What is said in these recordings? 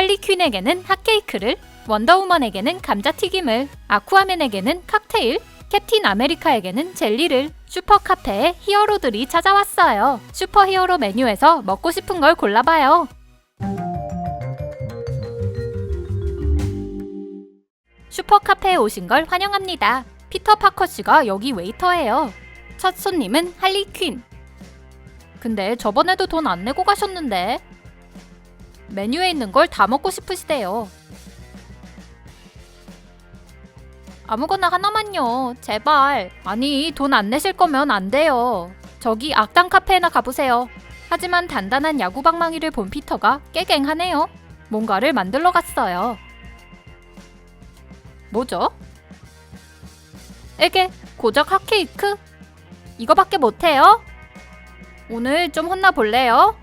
할리퀸에게는 핫케이크를, 원더우먼에게는 감자튀김을, 아쿠아맨에게는 칵테일, 캡틴 아메리카에게는 젤리를. 슈퍼카페에 히어로들이 찾아왔어요. 슈퍼히어로 메뉴에서 먹고 싶은 걸 골라봐요. 슈퍼카페에 오신 걸 환영합니다. 피터 파커 씨가 여기 웨이터예요. 첫 손님은 할리퀸. 근데 저번에도 돈 안 내고 가셨는데. 메뉴에 있는 걸 다 먹고 싶으시대요. 아무거나 하나만요. 제발. 아니, 돈 안 내실 거면 안 돼요. 저기 악당 카페에나 가보세요. 하지만 단단한 야구 방망이를 본 피터가 깨갱하네요. 뭔가를 만들러 갔어요. 뭐죠? 에게, 고작 핫케이크? 이거밖에 못해요? 오늘 좀 혼나볼래요?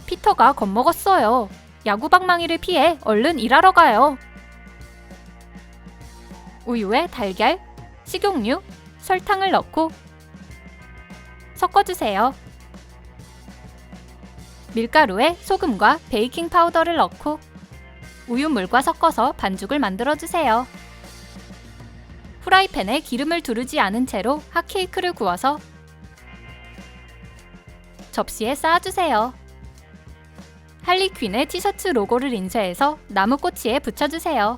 피터가 겁먹었어요. 야구 방망이를 피해 얼른 일하러 가요. 우유에 달걀, 식용유, 설탕을 넣고 섞어주세요. 밀가루에 소금과 베이킹 파우더를 넣고 우유물과 섞어서 반죽을 만들어주세요. 후라이팬에 기름을 두르지 않은 채로 핫케이크를 구워서 접시에 쌓아주세요. 할리퀸의 티셔츠 로고를 인쇄해서 나무꼬치에 붙여주세요.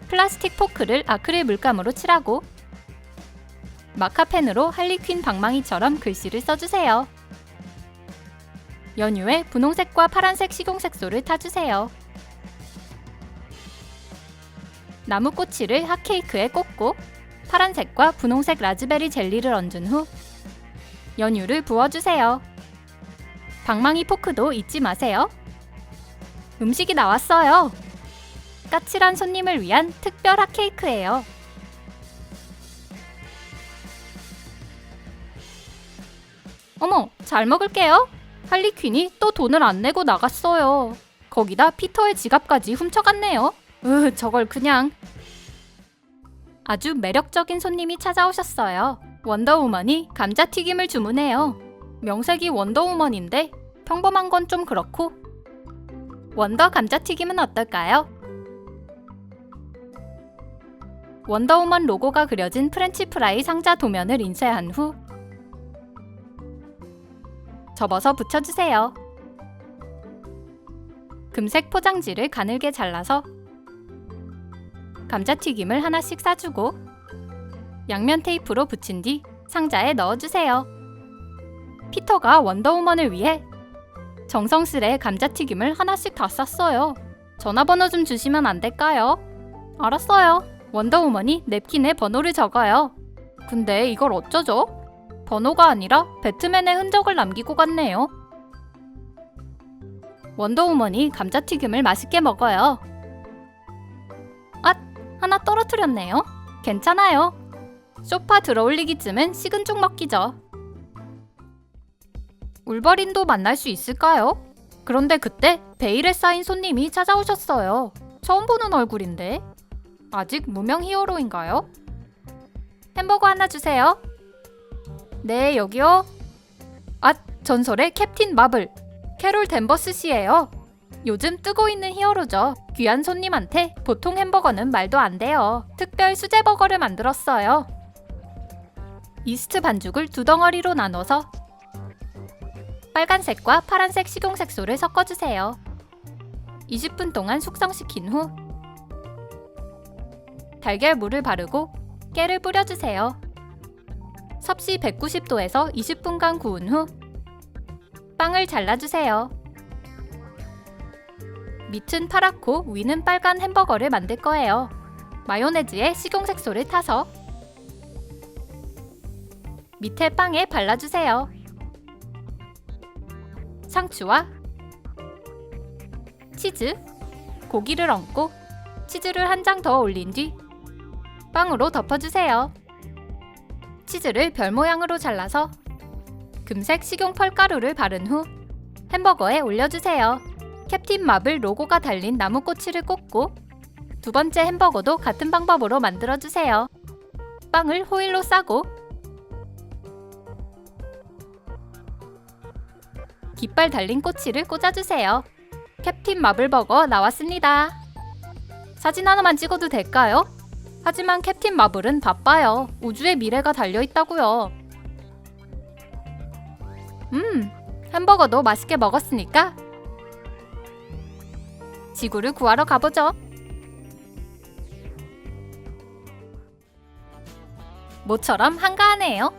플라스틱 포크를 아크릴 물감으로 칠하고 마카펜으로 할리퀸 방망이처럼 글씨를 써주세요. 연유에 분홍색과 파란색 식용색소를 타주세요. 나무꼬치를 핫케이크에 꽂고 파란색과 분홍색 라즈베리 젤리를 얹은 후 연유를 부어주세요. 방망이 포크도 잊지 마세요. 음식이 나왔어요. 까칠한 손님을 위한 특별 핫케이크예요. 어머, 잘 먹을게요. 할리퀸이 또 돈을 안 내고 나갔어요. 거기다 피터의 지갑까지 훔쳐갔네요. 저걸 그냥. 아주 매력적인 손님이 찾아오셨어요. 원더우먼이 감자튀김을 주문해요. 명색이 원더우먼인데 평범한 건 좀 그렇고. 원더 감자튀김은 어떨까요? 원더우먼 로고가 그려진 프렌치 프라이 상자 도면을 인쇄한 후 접어서 붙여주세요. 금색 포장지를 가늘게 잘라서 감자튀김을 하나씩 싸주고 양면 테이프로 붙인 뒤 상자에 넣어주세요. 피터가 원더우먼을 위해 정성스레 감자튀김을 하나씩 다 쌌어요. 전화번호 좀 주시면 안 될까요? 알았어요. 원더우먼이 냅킨에 번호를 적어요. 근데 이걸 어쩌죠? 번호가 아니라 배트맨의 흔적을 남기고 갔네요. 원더우먼이 감자튀김을 맛있게 먹어요. 하나 떨어뜨렸네요. 괜찮아요. 소파 들어올리기쯤은 식은 죽 먹기죠. 울버린도 만날 수 있을까요? 그런데 그때 베일에 쌓인 손님이 찾아오셨어요. 처음 보는 얼굴인데. 아직 무명 히어로인가요? 햄버거 하나 주세요. 네, 여기요. 전설의 캡틴 마블, 캐롤 댄버스 씨예요. 요즘 뜨고 있는 히어로죠. 귀한 손님한테 보통 햄버거는 말도 안 돼요. 특별 수제 버거를 만들었어요. 이스트 반죽을 두 덩어리로 나눠서 빨간색과 파란색 식용색소를 섞어주세요. 20분 동안 숙성시킨 후 달걀물을 바르고 깨를 뿌려주세요. 섭씨 190도에서 20분간 구운 후 빵을 잘라주세요. 밑은 파랗고 위는 빨간 햄버거를 만들 거예요. 마요네즈에 식용색소를 타서 밑에 빵에 발라주세요. 상추와 치즈, 고기를 얹고 치즈를 한 장 더 올린 뒤 빵으로 덮어주세요. 치즈를 별 모양으로 잘라서 금색 식용 펄가루를 바른 후 햄버거에 올려주세요. 캡틴 마블 로고가 달린 나무꼬치를 꽂고 두 번째 햄버거도 같은 방법으로 만들어주세요. 빵을 호일로 싸고 깃발 달린 꼬치를 꽂아주세요. 캡틴 마블버거 나왔습니다. 사진 하나만 찍어도 될까요? 하지만 캡틴 마블은 바빠요. 우주의 미래가 달려있다고요. 햄버거도 맛있게 먹었으니까 지구를 구하러 가보죠. 모처럼 한가하네요.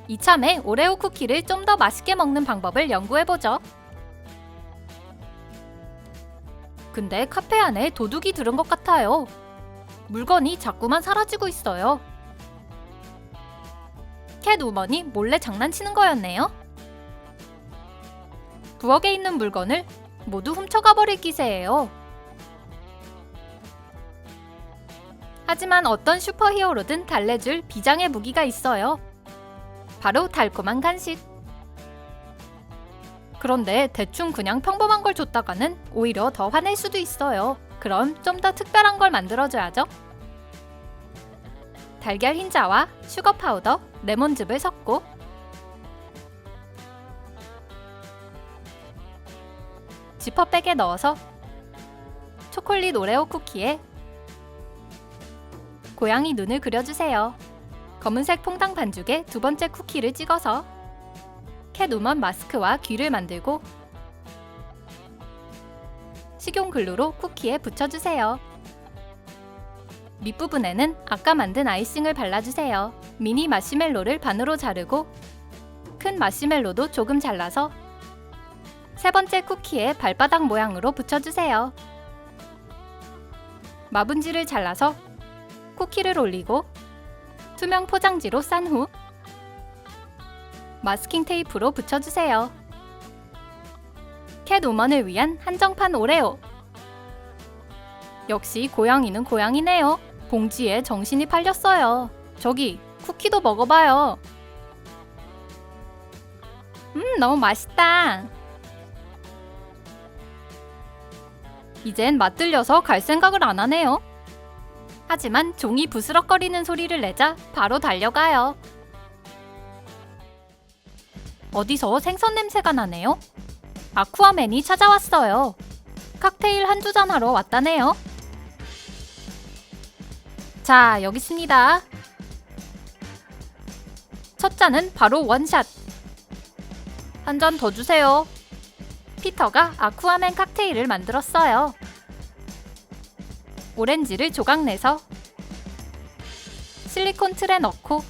이참에 오레오 쿠키를 좀 더 맛있게 먹는 방법을 연구해보죠. 근데 카페 안에 도둑이 들은 것 같아요. 물건이 자꾸만 사라지고 있어요. 캣우먼이 몰래 장난치는 거였네요. 부엌에 있는 물건을 모두 훔쳐가 버릴 기세예요. 하지만 어떤 슈퍼히어로든 달래줄 비장의 무기가 있어요. 바로 달콤한 간식. 그런데 대충 그냥 평범한 걸 줬다가는 오히려 더 화낼 수도 있어요. 그럼 좀 더 특별한 걸 만들어줘야죠. 달걀 흰자와 슈거 파우더, 레몬즙을 섞고 지퍼백에 넣어서 초콜릿 오레오 쿠키에 고양이 눈을 그려주세요. 검은색 퐁당 반죽에 두 번째 쿠키를 찍어서 캣우먼 마스크와 귀를 만들고 식용글루로 쿠키에 붙여주세요. 밑부분에는 아까 만든 아이싱을 발라주세요. 미니 마시멜로를 반으로 자르고 큰 마시멜로도 조금 잘라서 세 번째 쿠키에 발바닥 모양으로 붙여주세요. 마분지를 잘라서 쿠키를 올리고 투명 포장지로 싼 후 마스킹 테이프로 붙여주세요. 캣우먼을 위한 한정판 오레오. 역시 고양이는 고양이네요. 봉지에 정신이 팔렸어요. 저기 쿠키도 먹어봐요. 너무 맛있다. 이젠 맛들려서 갈 생각을 안 하네요. 하지만 종이 부스럭거리는 소리를 내자 바로 달려가요. 어디서 생선 냄새가 나네요? 아쿠아맨이 찾아왔어요. 칵테일 한두 잔 하러 왔다네요. 자, 여기 있습니다. 첫 잔은 바로 원샷. 한 잔 더 주세요. 피터가 아쿠아맨 칵테일을 만들었어요. 오렌지를 조각 내서 실리콘 틀에 넣고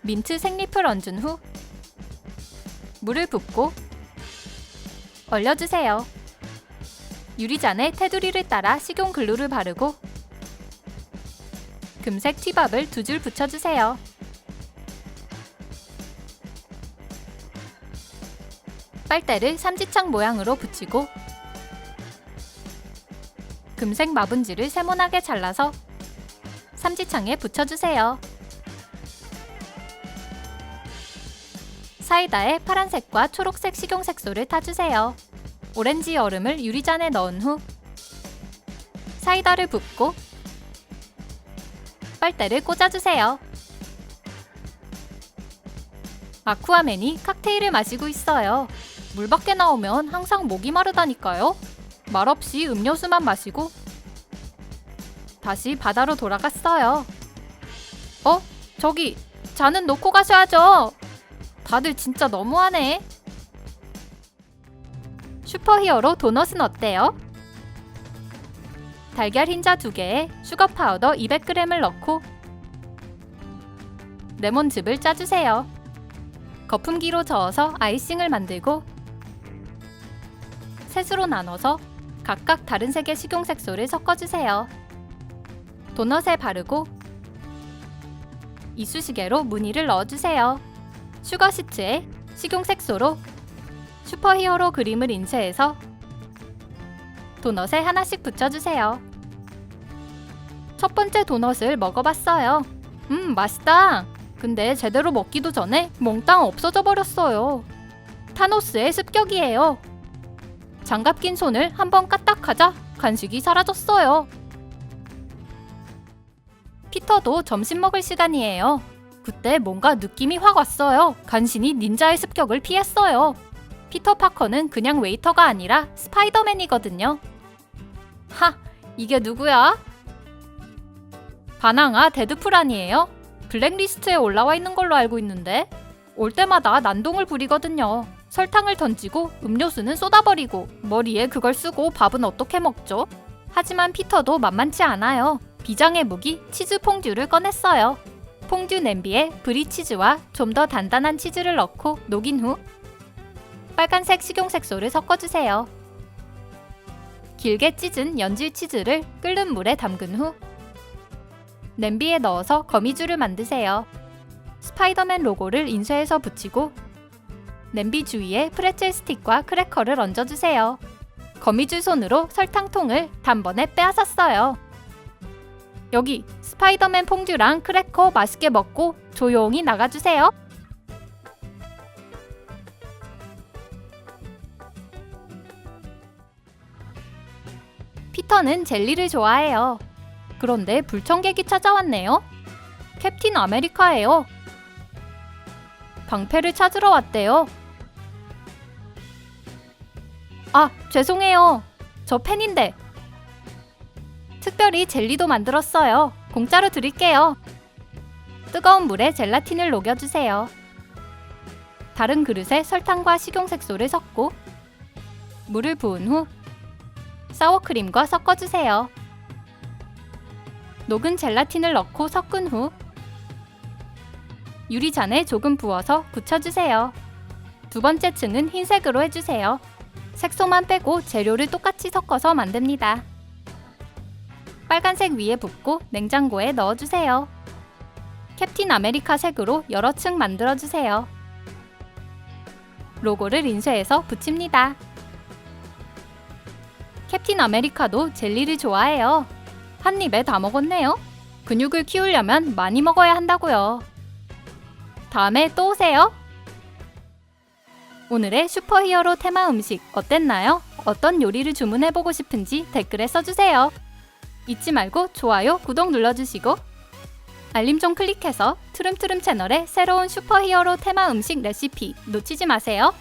민트 생잎을 얹은 후 물을 붓고 얼려주세요. 유리잔에 테두리를 따라 식용글루를 바르고 금색 튀밥을 두 줄 붙여주세요. 빨대를 삼지창 모양으로 붙이고 금색 마분지를 세모나게 잘라서 삼지창에 붙여주세요. 사이다에 파란색과 초록색 식용색소를 타주세요. 오렌지 얼음을 유리잔에 넣은 후 사이다를 붓고 빨대를 꽂아주세요. 아쿠아맨이 칵테일을 마시고 있어요. 물 밖에 나오면 항상 목이 마르다니까요. 말없이 음료수만 마시고 다시 바다로 돌아갔어요. 저기 잔은 놓고 가셔야죠. 다들 진짜 너무하네. 슈퍼히어로 도넛은 어때요? 달걀 흰자 2개에 슈거 파우더 200g을 넣고 레몬즙을 짜주세요. 거품기로 저어서 아이싱을 만들고 셋으로 나눠서 각각 다른 색의 식용색소를 섞어주세요. 도넛에 바르고 이쑤시개로 무늬를 넣어주세요. 슈거 시트에 식용색소로 슈퍼히어로 그림을 인쇄해서 도넛에 하나씩 붙여주세요. 첫 번째 도넛을 먹어봤어요. 맛있다. 근데 제대로 먹기도 전에 몽땅 없어져 버렸어요. 타노스의 습격이에요. 장갑 낀 손을 한번 까딱하자 간식이 사라졌어요. 피터도 점심 먹을 시간이에요. 그때 뭔가 느낌이 확 왔어요. 간신히 닌자의 습격을 피했어요. 피터 파커는 그냥 웨이터가 아니라 스파이더맨이거든요. 하, 이게 누구야? 바나나 데드풀 아니에요? 블랙리스트에 올라와 있는 걸로 알고 있는데 올 때마다 난동을 부리거든요. 설탕을 던지고 음료수는 쏟아버리고 머리에 그걸 쓰고 밥은 어떻게 먹죠? 하지만 피터도 만만치 않아요. 비장의 무기 치즈 퐁듀를 꺼냈어요. 퐁듀 냄비에 브리치즈와 좀 더 단단한 치즈를 넣고 녹인 후 빨간색 식용색소를 섞어주세요. 길게 찢은 연질 치즈를 끓는 물에 담근 후 냄비에 넣어서 거미줄을 만드세요. 스파이더맨 로고를 인쇄해서 붙이고 냄비 주위에 프레첼 스틱과 크래커를 얹어주세요. 거미줄 손으로 설탕통을 단번에 빼앗았어요. 여기 스파이더맨 퐁듀랑 크래커 맛있게 먹고 조용히 나가주세요. 피터는 젤리를 좋아해요. 그런데 불청객이 찾아왔네요. 캡틴 아메리카예요. 방패를 찾으러 왔대요. 아, 죄송해요. 저 팬인데. 특별히 젤리도 만들었어요. 공짜로 드릴게요. 뜨거운 물에 젤라틴을 녹여주세요. 다른 그릇에 설탕과 식용색소를 섞고 물을 부은 후 사워크림과 섞어주세요. 녹은 젤라틴을 넣고 섞은 후 유리잔에 조금 부어서 붙여주세요. 두 번째 층은 흰색으로 해주세요. 색소만 빼고 재료를 똑같이 섞어서 만듭니다. 빨간색 위에 붓고 냉장고에 넣어주세요. 캡틴 아메리카 색으로 여러 층 만들어주세요. 로고를 인쇄해서 붙입니다. 캡틴 아메리카도 젤리를 좋아해요. 한 입에 다 먹었네요. 근육을 키우려면 많이 먹어야 한다고요. 다음에 또 오세요. 오늘의 슈퍼히어로 테마 음식 어땠나요? 어떤 요리를 주문해보고 싶은지 댓글에 써주세요. 잊지 말고 좋아요, 구독 눌러주시고 알림종 클릭해서 트름트름 채널의 새로운 슈퍼히어로 테마 음식 레시피 놓치지 마세요.